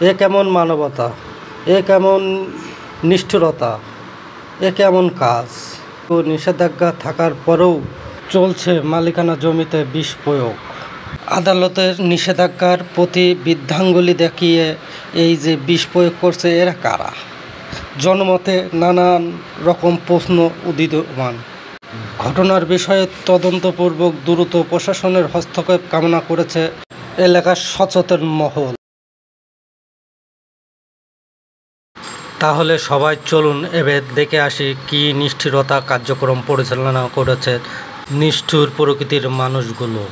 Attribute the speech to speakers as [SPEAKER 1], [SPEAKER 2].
[SPEAKER 1] এ কেমন মানবতা, এ কেমন নিষ্ঠুরতা, এ কেমন কাজ! তো নিষেধাজ্ঞা থাকার পরেও চলছে মালিকানা জমিতে বিষ প্রয়োগ। আদালতের নিষেধাজ্ঞার প্রতি বৃদ্ধাঙ্গুলি দেখিয়ে এই যে বিষ প্রয়োগ করছে, এরা কারা? জনমতে নানান রকম প্রশ্ন উদীয়মান। ঘটনার বিষয়ে তদন্তপূর্বক দ্রুত প্রশাসনের হস্তক্ষেপ কামনা করেছে এলাকার সচেতন মহল। তাহলে সবাই চলুন এবার দেখে আসি কী নিষ্ঠুরতা কার্যক্রম পরিচালনা করেছে নিষ্ঠুর প্রকৃতির মানুষগুলো।